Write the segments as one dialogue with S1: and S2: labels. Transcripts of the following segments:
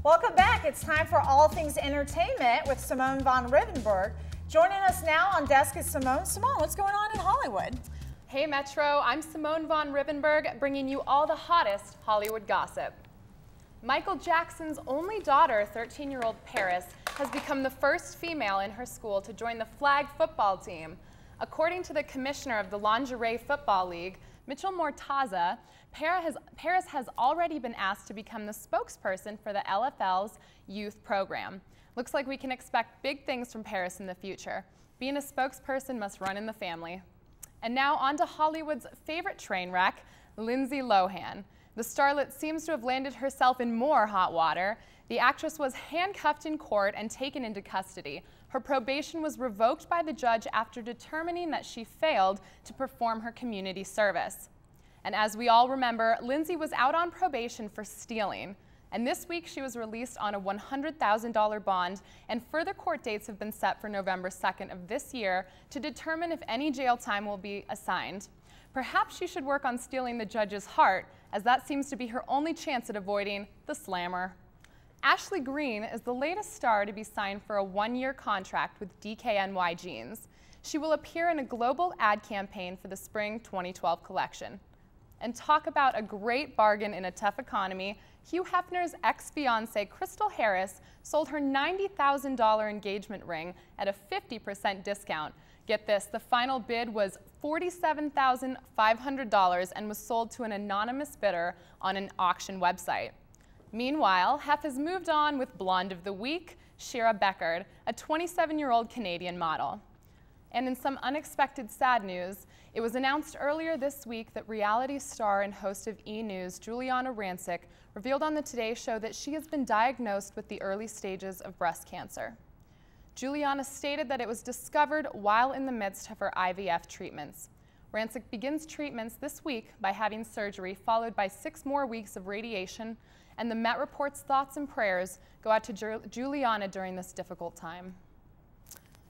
S1: Welcome back. It's time for All Things Entertainment with Simone VonRivenBurgh. Joining us now on desk is Simone. Simone, what's going on in Hollywood?
S2: Hey Metro, I'm Simone VonRivenBurgh, bringing you all the hottest Hollywood gossip. Michael Jackson's only daughter, 13-year-old Paris, has become the first female in her school to join the flag football team. According to the commissioner of the Lingerie Football League, Mitchell Mortaza, Paris has already been asked to become the spokesperson for the LFL's youth program. Looks like we can expect big things from Paris in the future. Being a spokesperson must run in the family. And now on to Hollywood's favorite train wreck, Lindsay Lohan. The starlet seems to have landed herself in more hot water. The actress was handcuffed in court and taken into custody. Her probation was revoked by the judge after determining that she failed to perform her community service. And as we all remember, Lindsay was out on probation for stealing. And this week she was released on a $100,000 bond, and further court dates have been set for November 2nd of this year to determine if any jail time will be assigned. Perhaps she should work on stealing the judge's heart, as that seems to be her only chance at avoiding the slammer. Ashley Greene is the latest star to be signed for a one-year contract with DKNY Jeans. She will appear in a global ad campaign for the spring 2012 collection. And talk about a great bargain in a tough economy, Hugh Hefner's ex-fiancée Crystal Harris sold her $90,000 engagement ring at a 50% discount. Get this, the final bid was $47,500 and was sold to an anonymous bidder on an auction website. Meanwhile, Hef has moved on with Blonde of the Week, Shira Beckard, a 27-year-old Canadian model. And in some unexpected sad news, it was announced earlier this week that reality star and host of E! News, Giuliana Rancic, revealed on the Today Show that she has been diagnosed with the early stages of breast cancer. Giuliana stated that it was discovered while in the midst of her IVF treatments. Rancic begins treatments this week by having surgery, followed by 6 more weeks of radiation, and the Met reports thoughts and prayers go out to Giuliana during this difficult time.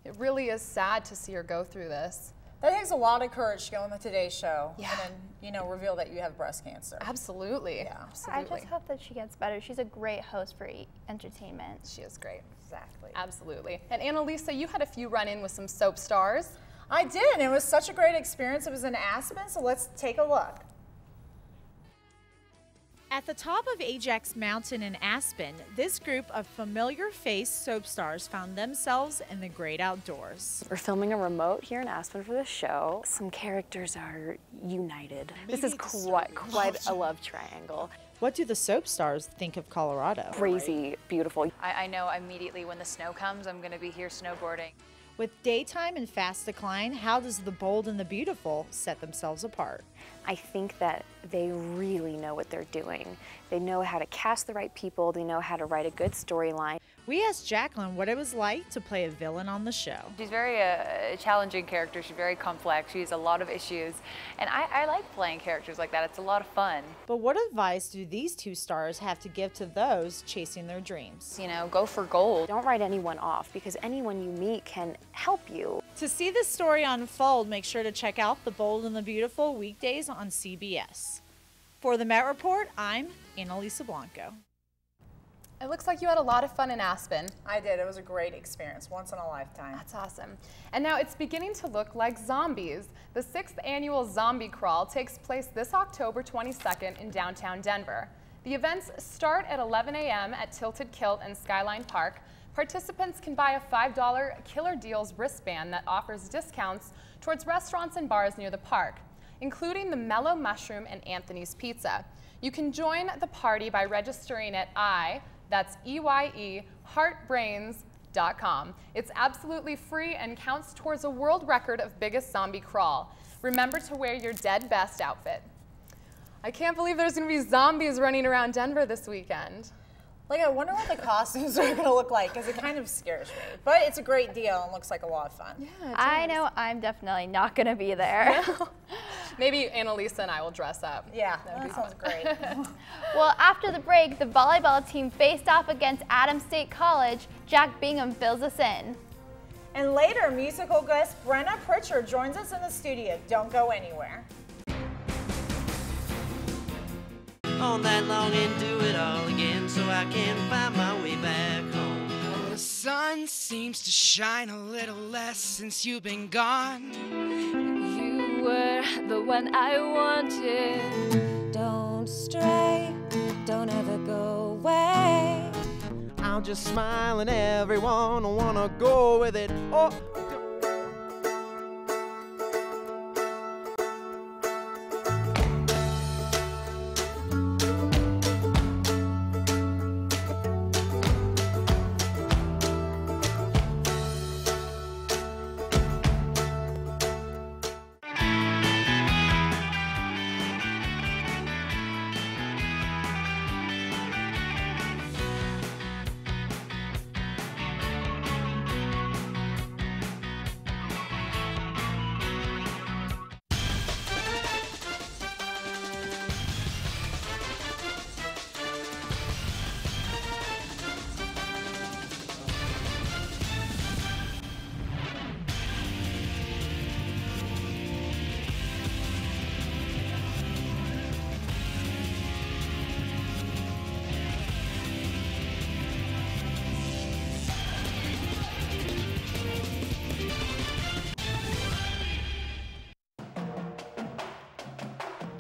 S2: It really is sad to see her go through this.
S1: That takes a lot of courage to go on the Today Show
S2: Yeah.
S1: and then, you know, reveal that you have breast cancer.
S2: Absolutely.
S1: Yeah.
S2: Absolutely.
S3: I just hope that she gets better. She's a great host for entertainment.
S2: She is great.
S1: Exactly.
S2: Absolutely. And Annalisa, you had a few run-in with some soap stars.
S1: I did, and it was such a great experience. It was in Aspen, so let's take a look.
S4: At the top of Ajax Mountain in Aspen, this group of familiar-faced soap stars found themselves in the great outdoors.
S5: We're filming a remote here in Aspen for the show. Some characters are united. This is quite a love triangle.
S4: What do the soap stars think of Colorado?
S5: Crazy, beautiful.
S6: I know immediately when the snow comes, I'm going to be here snowboarding.
S4: With daytime and fast decline, how does the bold and the beautiful set themselves apart?
S5: I think that they really know what they're doing. They know how to cast the right people. They know how to write a good storyline.
S4: We asked Jacqueline what it was like to play a villain on the show.
S6: She's very challenging character. She's very complex. She has a lot of issues. And I like playing characters like that. It's a lot of fun.
S4: But what advice do these two stars have to give to those chasing their dreams?
S6: You know, go for gold.
S5: Don't write anyone off, because anyone you meet can help you.
S4: To see this story unfold, make sure to check out The Bold and the Beautiful weekdays on CBS. For the Met Report, I'm Annalisa Blanco.
S2: It looks like you had a lot of fun in Aspen.
S1: I did. It was a great experience, once in a lifetime.
S2: That's awesome. And now it's beginning to look like zombies. The 6th annual Zombie Crawl takes place this October 22nd in downtown Denver. The events start at 11 a.m. at Tilted Kilt and Skyline Park. Participants can buy a $5 Killer Deals wristband that offers discounts towards restaurants and bars near the park, including the Mellow Mushroom and Anthony's Pizza. You can join the party by registering at that's EYE, heartbrains.com. It's absolutely free and counts towards a world record of biggest zombie crawl. Remember to wear your dead best outfit. I can't believe there's going to be zombies running around Denver this weekend.
S1: Like, I wonder what the costumes are going to look like, because it kind of scares me. But it's a great deal and looks like a lot of fun.
S2: Yeah,
S3: I know I'm definitely not going to be there.
S2: Maybe Annalisa and I will dress up.
S1: Yeah, that sounds great.
S3: Well, after the break, the volleyball team faced off against Adams State College. Jack Bingham fills us in.
S1: And later, musical guest Brenna Pritchard joins us in the studio. Don't go anywhere.
S7: all night long and do it all again so I can find my way back home.
S8: The sun seems to shine a little less since you've been gone.
S9: You were the one I wanted. Don't stray, don't ever go away.
S7: I'll just smile and everyone will wanna go with it. Oh.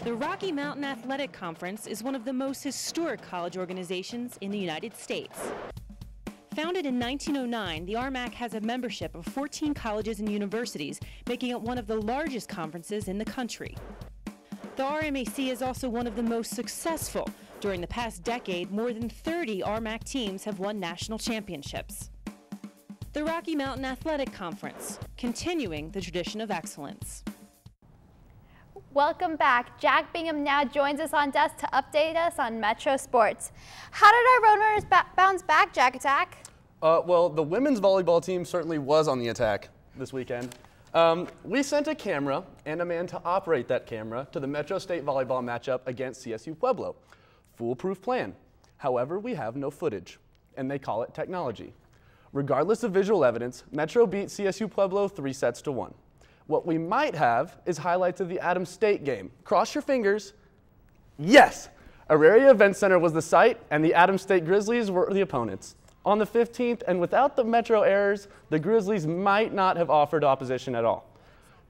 S10: The Rocky Mountain Athletic Conference is one of the most historic college organizations in the United States. Founded in 1909, the RMAC has a membership of 14 colleges and universities, making it one of the largest conferences in the country. The RMAC is also one of the most successful. During the past decade, more than 30 RMAC teams have won national championships. The Rocky Mountain Athletic Conference, continuing the tradition of excellence.
S3: Welcome back. Jack Bingham now joins us on desk to update us on Metro Sports. How did our Roadrunners bounce back, Jack Attack?
S11: Well, the women's volleyball team certainly was on the attack this weekend. We sent a camera and a man to operate that camera to the Metro State volleyball matchup against CSU Pueblo. Foolproof plan. However, we have no footage, and they call it technology. Regardless of visual evidence, Metro beat CSU Pueblo 3-1. What we might have is highlights of the Adams State game. Cross your fingers. Yes! Auraria Event Center was the site, and the Adams State Grizzlies were the opponents. On the 15th, and without the Metro errors, the Grizzlies might not have offered opposition at all.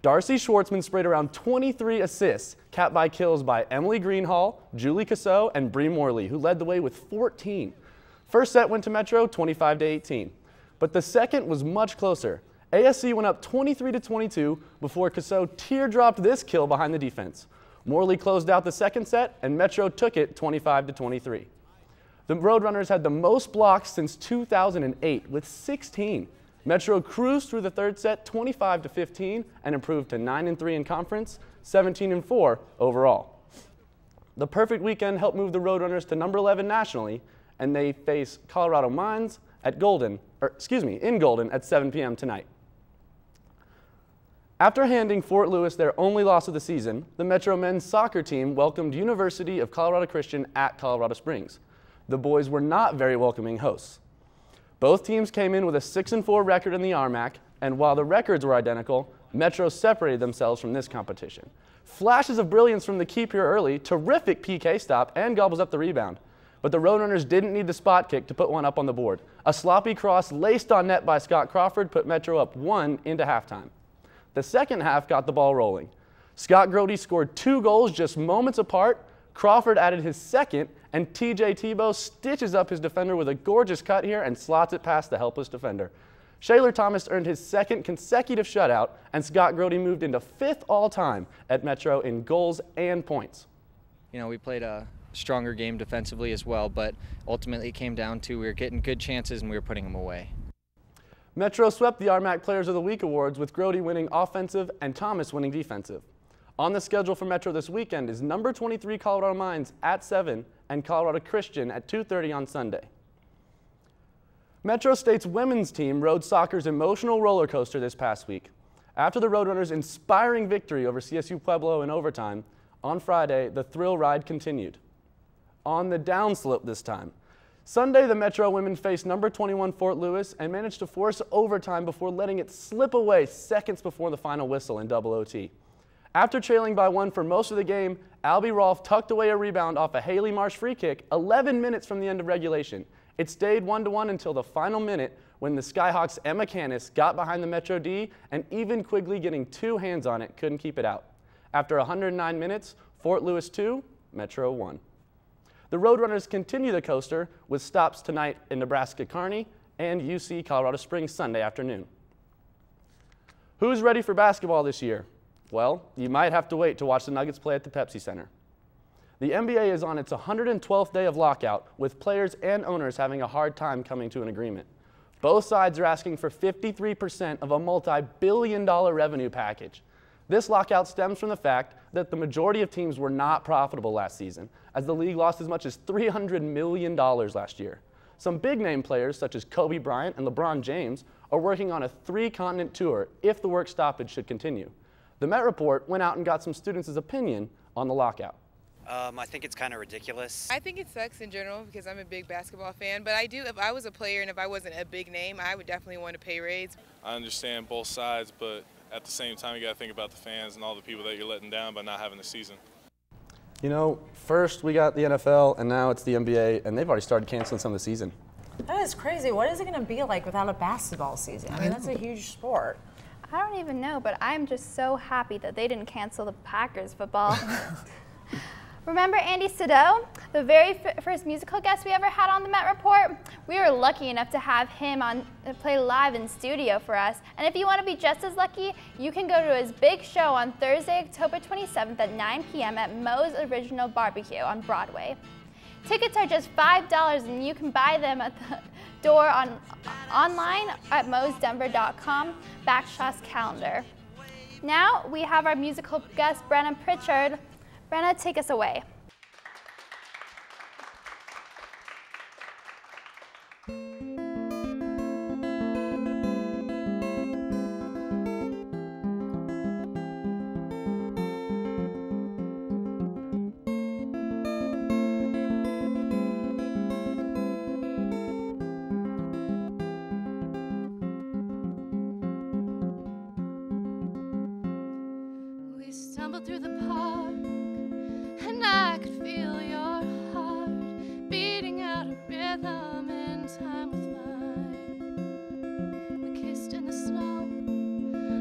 S11: Darcy Schwartzman sprayed around 23 assists, capped by kills by Emily Greenhall, Julie Cassot, and Bree Morley, who led the way with 14. First set went to Metro 25-18, but the second was much closer. ASC went up 23-22 before Cassot teardropped this kill behind the defense. Morley closed out the second set, and Metro took it 25-23. The Roadrunners had the most blocks since 2008 with 16. Metro cruised through the third set 25-15 and improved to 9-3 in conference, 17-4 overall. The perfect weekend helped move the Roadrunners to number 11 nationally, and they face Colorado Mines at in Golden at 7 p.m. tonight. After handing Fort Lewis their only loss of the season, the Metro men's soccer team welcomed University of Colorado Christian at Colorado Springs. The boys were not very welcoming hosts. Both teams came in with a 6-4 record in the RMAC, and while the records were identical, Metro separated themselves from this competition. Flashes of brilliance from the keeper early, terrific PK stop, and gobbles up the rebound. But the Roadrunners didn't need the spot kick to put one up on the board. A sloppy cross laced on net by Scott Crawford put Metro up 1 into halftime. The second half got the ball rolling. Scott Grody scored 2 goals just moments apart. Crawford added his second, and TJ Tebow stitches up his defender with a gorgeous cut here and slots it past the helpless defender. Shaylor Thomas earned his second consecutive shutout, and Scott Grody moved into 5th all-time at Metro in goals and points.
S12: You know, we played a stronger game defensively as well, but ultimately it came down to we were getting good chances and we were putting them away.
S11: Metro swept the RMAC Players of the Week awards with Grody winning offensive and Thomas winning defensive. On the schedule for Metro this weekend is number 23 Colorado Mines at 7 and Colorado Christian at 2:30 on Sunday. Metro State's women's team rode soccer's emotional roller coaster this past week. After the Roadrunners' inspiring victory over CSU Pueblo in overtime, on Friday, the thrill ride continued. On the downslope this time. Sunday, the Metro women faced number 21 Fort Lewis and managed to force overtime before letting it slip away seconds before the final whistle in double OT. After trailing by 1 for most of the game, Albie Rolfe tucked away a rebound off a Haley Marsh free kick 11 minutes from the end of regulation. It stayed 1-1 until the final minute when the Skyhawks' Emma Canis got behind the Metro D, and even Quigley getting 2 hands on it couldn't keep it out. After 109 minutes, Fort Lewis 2, Metro 1. The Roadrunners continue the coaster with stops tonight in Nebraska Kearney and UC Colorado Springs Sunday afternoon. Who's ready for basketball this year? Well, you might have to wait to watch the Nuggets play at the Pepsi Center. The NBA is on its 112th day of lockout, with players and owners having a hard time coming to an agreement. Both sides are asking for 53% of a multi-billion-dollar revenue package. This lockout stems from the fact that the majority of teams were not profitable last season, as the league lost as much as $300 million last year. Some big-name players, such as Kobe Bryant and LeBron James, are working on a 3-continent tour if the work stoppage should continue. The Met Report went out and got some students' opinion on the lockout.
S13: I think it's kind of ridiculous.
S14: I think it sucks in general because I'm a big basketball fan, but if I was a player and if I wasn't a big name, I would definitely want a pay raise.
S15: I understand both sides, but at the same time, you got to think about the fans and all the people that you're letting down by not having a season.
S11: You know, first we got the NFL, and now it's the NBA, and they've already started canceling some of the season.
S1: That is crazy. What is it going to be like without a basketball season? I mean, that's a huge sport.
S3: I don't even know, but I'm just so happy that they didn't cancel the Packers football. Remember Andy Sado, the very first musical guest we ever had on the Met Report? We were lucky enough to have him play live in studio for us. And if you want to be just as lucky, you can go to his big show on Thursday, October 27th at 9 p.m. at Moe's Original Barbecue on Broadway. Tickets are just $5 and you can buy them at the door online at moesdenver.com/calendar. Now we have our musical guest, Brenna Pritchard. Brenna, take us away.
S9: We stumbled through the park, and I could feel your heart beating out a rhythm in time with mine. We kissed in the snow.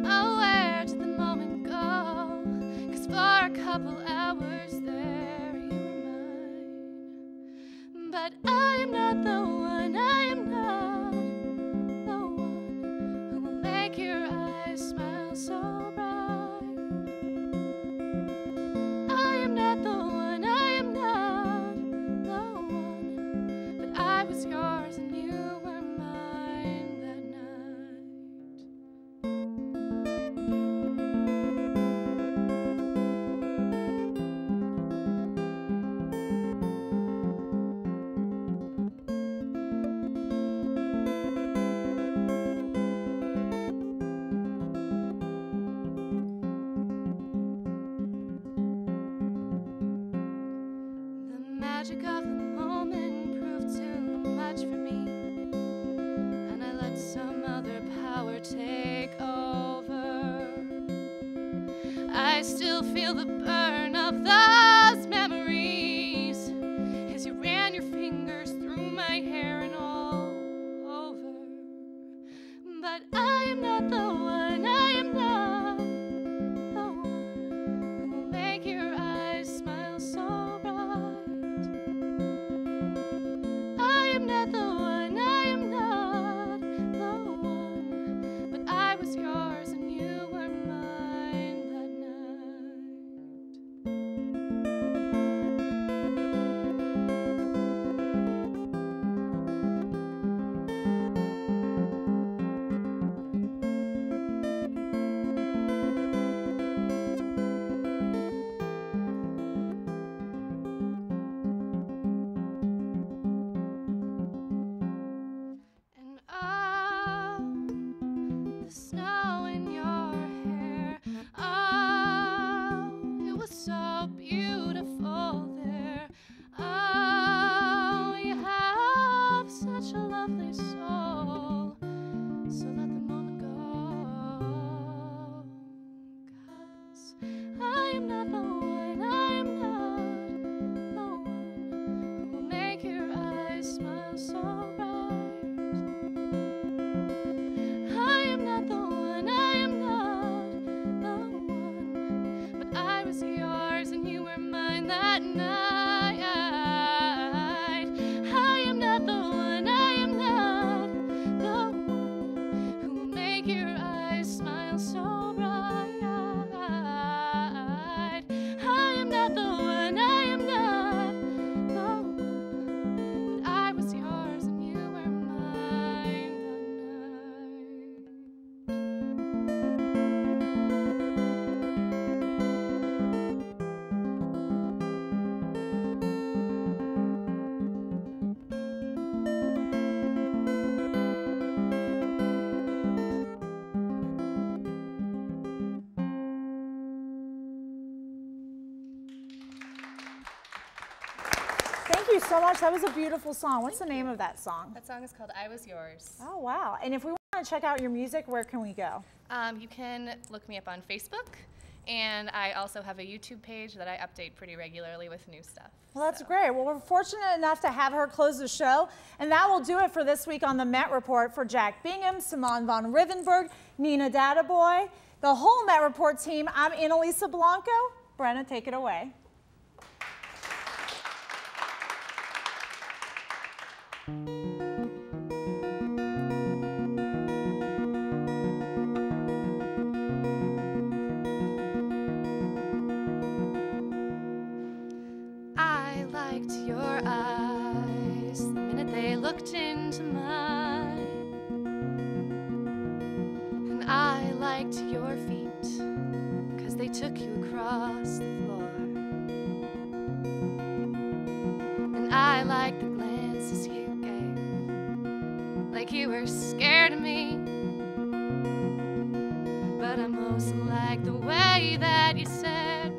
S9: Oh, where did the moment go? 'Cause for a couple hours there you were mine. But I am not the one, I am not the one who will make your eyes smile so bright. I am not the one, I am not the one, but I was yours and you were mine that night. The magic of the moment proved too much for me, and I let some other power take over. I still feel the burn of those memories as you ran your fingers through my hair and all over. But I am not the one, I am not the one who will make your eyes smile so bright. I am not the one, I am not the one, but I was yours and you were mine that night. eyes smile so bright. I am not the one, I am not the one, but I was yours and you were mine that night. I am not the one, I am not the one who will make your eyes smile so bright. I am not the one, I am not the one, but I was yours and you were mine
S1: Thank you so much. That was a beautiful song. What's the name of that song?
S2: That song is called I Was Yours.
S1: Oh, wow. And if we want to check out your music, where can we go?
S2: You can look me up on Facebook, and I also have a YouTube page that I update pretty regularly with new stuff.
S1: Well, that's great. Well, we're fortunate enough to have her close the show, and that will do it for this week on the Met Report. For Jack Bingham, Simone VonRivenBurgh, Nina Dadabhoy, the whole Met Report team, I'm Annalisa Blanco. Brenna, take it away.
S9: I liked your eyes the minute they looked into mine, and I liked your feet 'cause they took you across the floor, and I liked the glances you gave like you were scared of me, but I most liked the way that you said